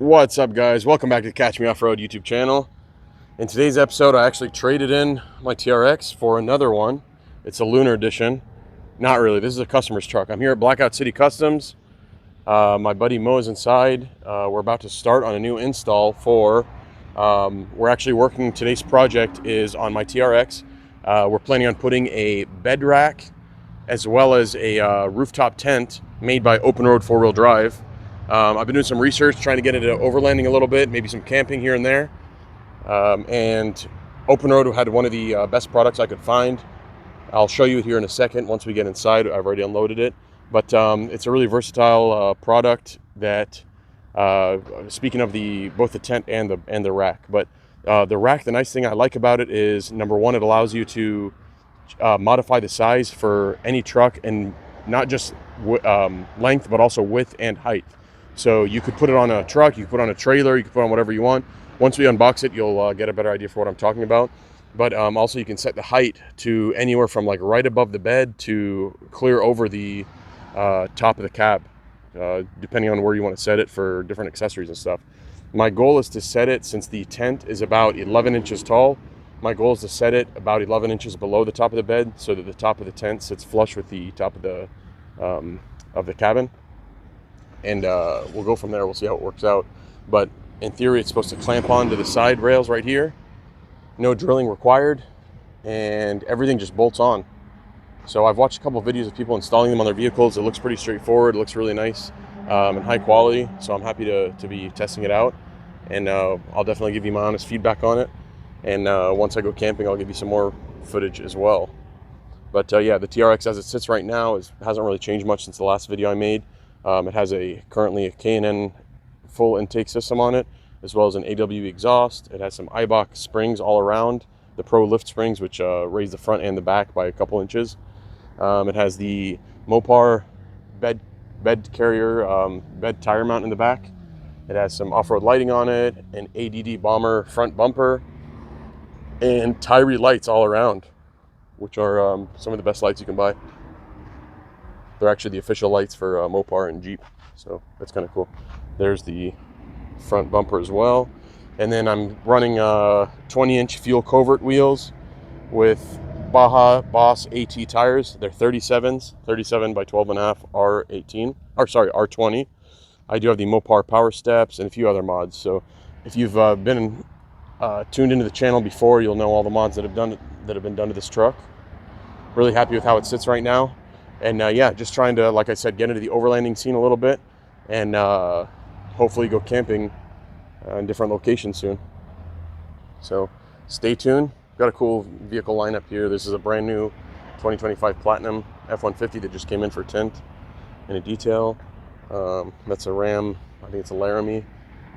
What's up, guys? Welcome back to the Catch Me Off-Road YouTube channel. In today's episode, I actually traded in my TRX for another one. It's a Lunar Edition. Not really, this is a customer's truck. I'm here at Blackout City Customs. My buddy Mo is inside. We're about to start on a new install for, we're actually working, today's project is on my TRX. We're planning on putting a bed rack as well as a rooftop tent made by OPENROAD 4-wheel drive. I've been doing some research, trying to get into overlanding a little bit, maybe some camping here and there. And OPENROAD had one of the best products I could find. I'll show you it here in a second once we get inside. I've already unloaded it. But it's a really versatile product that, speaking of both the tent and the rack. But the rack, the nice thing I like about it is, number one, it allows you to modify the size for any truck, and not just length, but also width and height. So you could put it on a truck, you could put it on a trailer, you could put it on whatever you want. Once we unbox it, you'll get a better idea for what I'm talking about. But also you can set the height to anywhere from like right above the bed to clear over the top of the cab, depending on where you want to set it for different accessories and stuff. My goal is to set it, since the tent is about 11 inches tall, my goal is to set it about 11 inches below the top of the bed so that the top of the tent sits flush with the top of the cabin. And we'll go from there. We'll see how it works out. But in theory, it's supposed to clamp onto the side rails right here. No drilling required, and everything just bolts on. So I've watched a couple of videos of people installing them on their vehicles. It looks pretty straightforward. It looks really nice and high quality. So I'm happy to be testing it out. And I'll definitely give you my honest feedback on it. And once I go camping, I'll give you some more footage as well. But yeah, the TRX as it sits right now hasn't really changed much since the last video I made. It has currently a K&N full intake system on it, as well as an AW exhaust. It has some Ibach springs all around, the Pro lift springs, which raise the front and the back by a couple inches. It has the Mopar bed carrier, bed tire mount in the back. It has some off-road lighting on it, an ADD Bomber front bumper, and Tyree lights all around, which are some of the best lights you can buy. They're actually the official lights for Mopar and Jeep, so that's kind of cool. There's the front bumper as well. And then I'm running 20-inch fuel covert wheels with Baja Boss AT tires. They're 37s, 37 by 12.5 R18, or sorry, R20. I do have the Mopar power steps and a few other mods. So if you've been tuned into the channel before, you'll know all the mods that have been done to this truck. Really happy with how it sits right now. And yeah, just trying to, like I said, get into the overlanding scene a little bit, and hopefully go camping in different locations soon. So stay tuned. Got a cool vehicle lineup here. This is a brand new 2025 Platinum F-150 that just came in for tint and a detail. That's a Ram, I think it's a Laramie.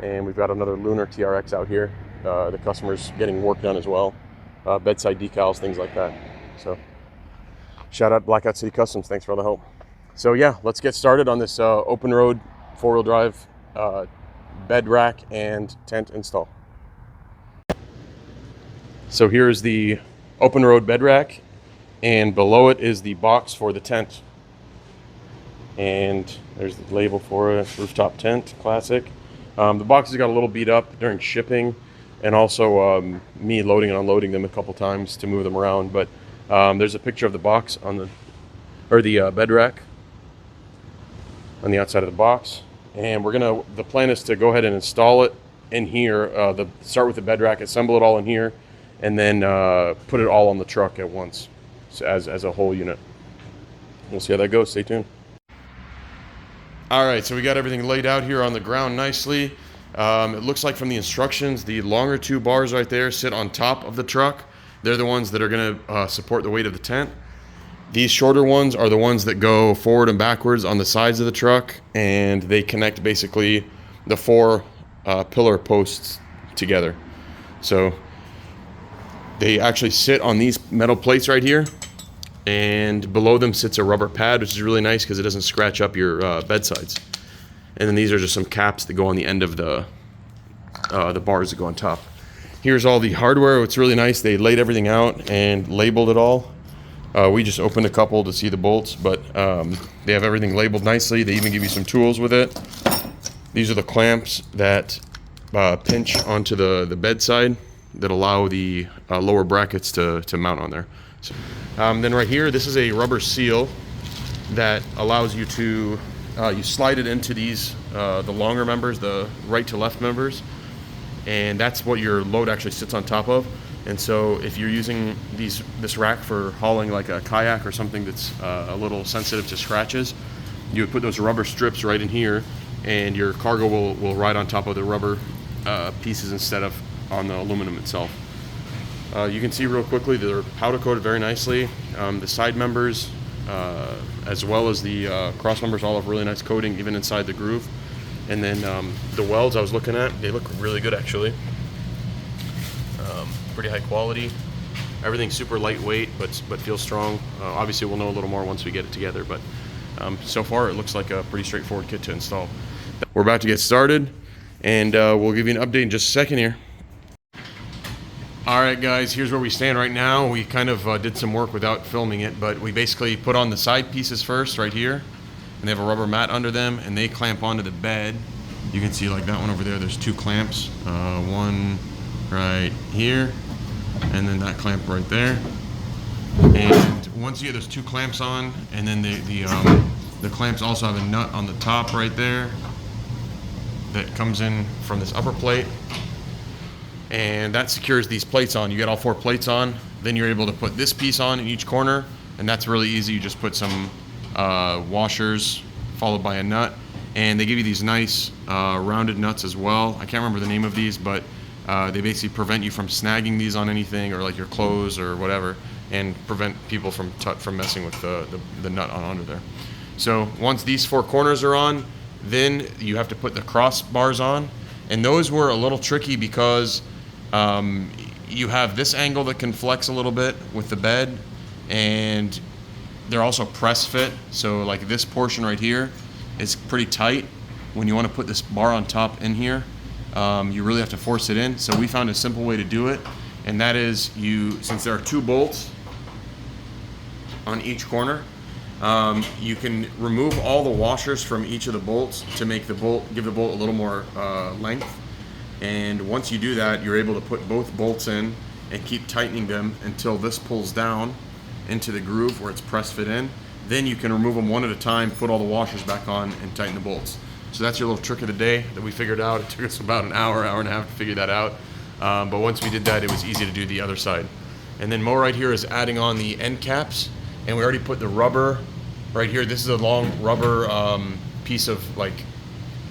And we've got another Lunar TRX out here. The customer's getting work done as well. Bedside decals, things like that. So shout out Blackout City Customs. Thanks for all the help. So yeah, let's get started on this OPENROAD 4-wheel drive bed rack and tent install. So here's the OPENROAD bed rack, and below it is the box for the tent. And there's the label for it, rooftop tent, classic. The boxes got a little beat up during shipping, and also me loading and unloading them a couple times to move them around. But there's a picture of the box on the bed rack on the outside of the box, and the plan is to go ahead and install it in here. Start with the bed rack, assemble it all in here, and then put it all on the truck at once, so as a whole unit. We'll see how that goes. Stay tuned. All right, so we got everything laid out here on the ground nicely. It looks like from the instructions, the longer two bars right there sit on top of the truck. They're the ones that are going to support the weight of the tent. These shorter ones are the ones that go forward and backwards on the sides of the truck, and they connect basically the four pillar posts together. So they actually sit on these metal plates right here, and below them sits a rubber pad, which is really nice because it doesn't scratch up your bedsides. And then these are just some caps that go on the end of the bars that go on top. Here's all the hardware. It's really nice. They laid everything out and labeled it all. We just opened a couple to see the bolts, but they have everything labeled nicely. They even give you some tools with it. These are the clamps that pinch onto the bedside that allow the lower brackets to mount on there. So, then right here, this is a rubber seal that allows you to, you slide it into these, the longer members, the right to left members, and that's what your load actually sits on top of. And so if you're using this rack for hauling like a kayak or something that's a little sensitive to scratches, you would put those rubber strips right in here, and your cargo will ride on top of the rubber pieces instead of on the aluminum itself. You can see real quickly they're powder coated very nicely. The side members as well as the cross members all have really nice coating even inside the groove. And then the welds I was looking at, they look really good actually. Pretty high quality. Everything's super lightweight but feels strong. Obviously we'll know a little more once we get it together, but so far it looks like a pretty straightforward kit to install. We're about to get started, and we'll give you an update in just a second here. All right guys, here's where we stand right now. We kind of did some work without filming it, but we basically put on the side pieces first right here, and they have a rubber mat under them, and they clamp onto the bed. You can see like that one over there, there's two clamps, one right here, and then that clamp right there. And once you get those two clamps on, and then the clamps also have a nut on the top right there that comes in from this upper plate, and that secures these plates on. You get all four plates on, then you're able to put this piece on in each corner, and that's really easy. You just put some washers followed by a nut, and they give you these nice rounded nuts as well. I can't remember the name of these, but they basically prevent you from snagging these on anything or like your clothes or whatever, and prevent people from messing with the nut on under there. So once these four corners are on, then you have to put the crossbars on, and those were a little tricky because you have this angle that can flex a little bit with the bed, and they're also press fit. So like this portion right here is pretty tight. When you want to put this bar on top in here, you really have to force it in. So we found a simple way to do it, and that is since there are two bolts on each corner, you can remove all the washers from each of the bolts to make give the bolt a little more length. And once you do that, you're able to put both bolts in and keep tightening them until this pulls down into the groove where it's press fit in. Then you can remove them one at a time, put all the washers back on, and tighten the bolts. So that's your little trick of the day that we figured out. It took us about an hour and a half to figure that out. But once we did that, it was easy to do the other side. And then Mo right here is adding on the end caps, and we already put the rubber right here. This is a long rubber piece of, like,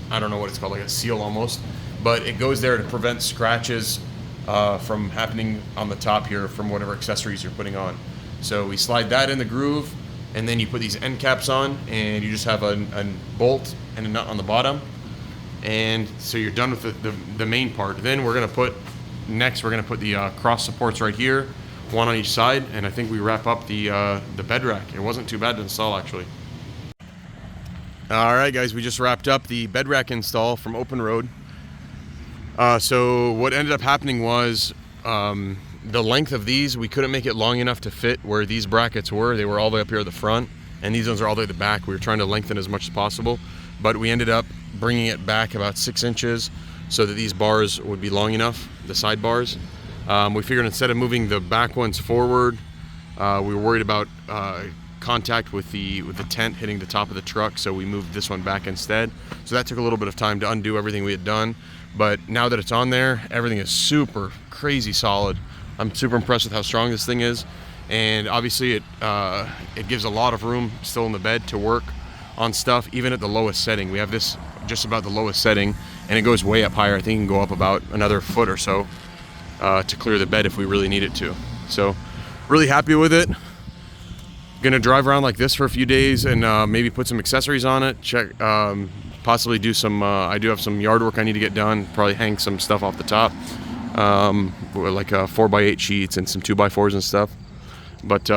I don't know what it's called, like a seal almost, but it goes there to prevent scratches from happening on the top here from whatever accessories you're putting on. So we slide that in the groove, and then you put these end caps on, and you just have a bolt and a nut on the bottom, and so you're done with the main part. Then we're gonna put the cross supports right here, one on each side, and I think we wrap up the bed rack. It wasn't too bad to install actually. All right guys, we just wrapped up the bed rack install from OPENROAD. So what ended up happening was the length of these, we couldn't make it long enough to fit where these brackets were. They were all the way up here at the front, and these ones are all the way at the back. We were trying to lengthen as much as possible, but we ended up bringing it back about 6 inches so that these bars would be long enough, the side bars. We figured instead of moving the back ones forward, we were worried about contact with the tent hitting the top of the truck, so we moved this one back instead. So that took a little bit of time to undo everything we had done, but now that it's on there, everything is super crazy solid. I'm super impressed with how strong this thing is, and obviously it gives a lot of room still in the bed to work on stuff, even at the lowest setting. We have this just about the lowest setting, and it goes way up higher. I think it can go up about another foot or so to clear the bed if we really need it to. So really happy with it. Gonna drive around like this for a few days and maybe put some accessories on it, possibly do some, I do have some yard work I need to get done, probably hang some stuff off the top, like 4x8 sheets and some 2x4s and stuff. But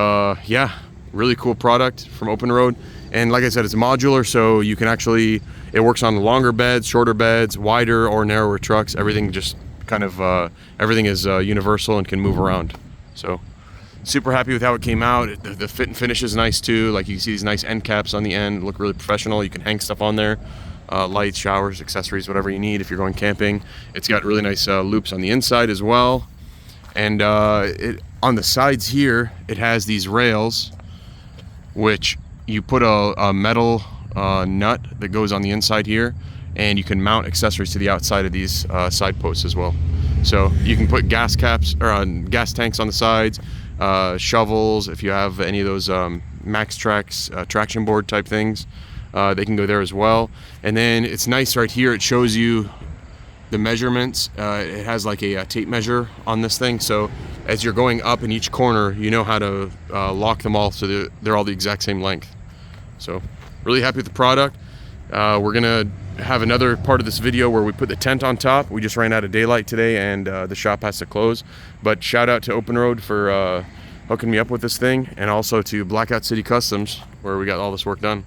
yeah, really cool product from OPENROAD. And like I said, it's modular, so you can actually, it works on longer beds, shorter beds, wider or narrower trucks. Everything just kind of, everything is universal and can move around. So super happy with how it came out. The fit and finish is nice too. Like you can see these nice end caps on the end, look really professional. You can hang stuff on there. lights, showers, accessories, whatever you need if you're going camping. It's got really nice loops on the inside as well. And on the sides here, it has these rails, which you put a metal nut that goes on the inside here, and you can mount accessories to the outside of these side posts as well. So you can put gas caps or gas tanks on the sides, shovels. If you have any of those Max Trax traction board type things, they can go there as well. And then it's nice right here. It shows you the measurements. It has like a tape measure on this thing, so as you're going up in each corner, you know how to lock them all so they're all the exact same length. So really happy with the product. We're gonna have another part of this video where we put the tent on top. We just ran out of daylight today, and the shop has to close, but shout out to OPENROAD for hooking me up with this thing, and also to Blackout City Customs where we got all this work done.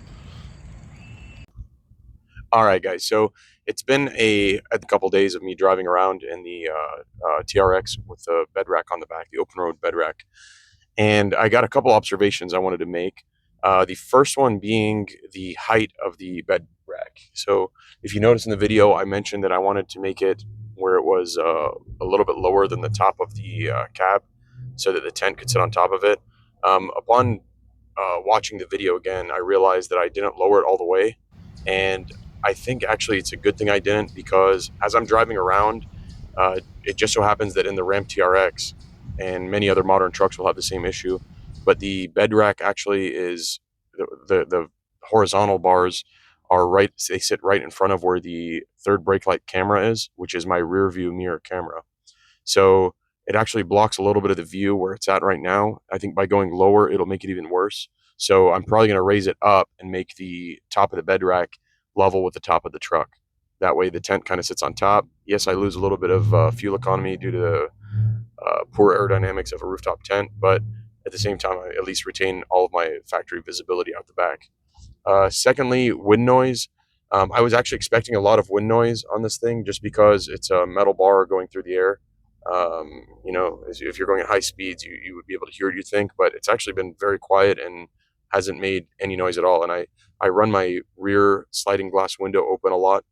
All right, guys, so it's been a couple days of me driving around in the TRX with the bed rack on the back, the OPENROAD Bed Rack, and I got a couple observations I wanted to make. The first one being the height of the bed rack. So if you notice in the video, I mentioned that I wanted to make it where it was a little bit lower than the top of the cab so that the tent could sit on top of it. Upon watching the video again, I realized that I didn't lower it all the way, and I think actually it's a good thing I didn't, because as I'm driving around, it just so happens that in the Ram TRX and many other modern trucks will have the same issue, but the bed rack actually is the horizontal bars are right. They sit right in front of where the third brake light camera is, which is my rear view mirror camera. So it actually blocks a little bit of the view where it's at right now. I think by going lower, it'll make it even worse. So I'm probably going to raise it up and make the top of the bed rack level with the top of the truck. That way the tent kind of sits on top. Yes, I lose a little bit of fuel economy due to the poor aerodynamics of a rooftop tent, but at the same time, I at least retain all of my factory visibility out the back. Secondly, wind noise. I was actually expecting a lot of wind noise on this thing just because it's a metal bar going through the air. You know, if you're going at high speeds, you would be able to hear it, you think, but it's actually been very quiet and hasn't made any noise at all. And I run my rear sliding glass window open a lot,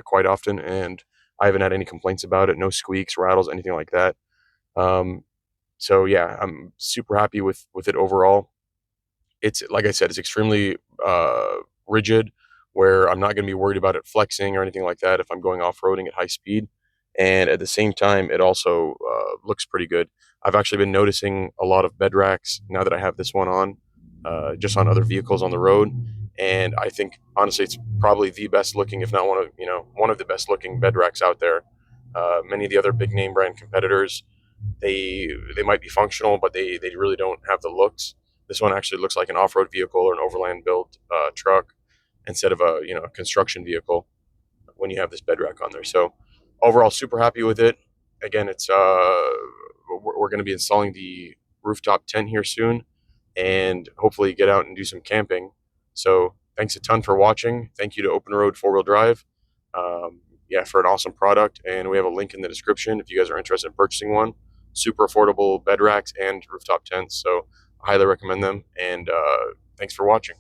quite often, and I haven't had any complaints about it. No squeaks, rattles, anything like that. So yeah, I'm super happy with it overall. It's, like I said, it's extremely rigid, where I'm not going to be worried about it flexing or anything like that if I'm going off-roading at high speed. And at the same time, it also looks pretty good. I've actually been noticing a lot of bed racks now that I have this one on, just on other vehicles on the road. And I think honestly, it's probably the best looking, if not one of the best looking bed racks out there. Many of the other big name brand competitors, they might be functional, but they really don't have the looks. This one actually looks like an off-road vehicle or an overland built truck instead of a construction vehicle when you have this bed rack on there. So overall, super happy with it. Again, it's we're going to be installing the rooftop tent here soon, and hopefully get out and do some camping. So thanks a ton for watching. Thank you to OPENROAD 4-wheel drive. Yeah, for an awesome product, and we have a link in the description if you guys are interested in purchasing one. Super affordable bed racks and rooftop tents, so I highly recommend them, and thanks for watching.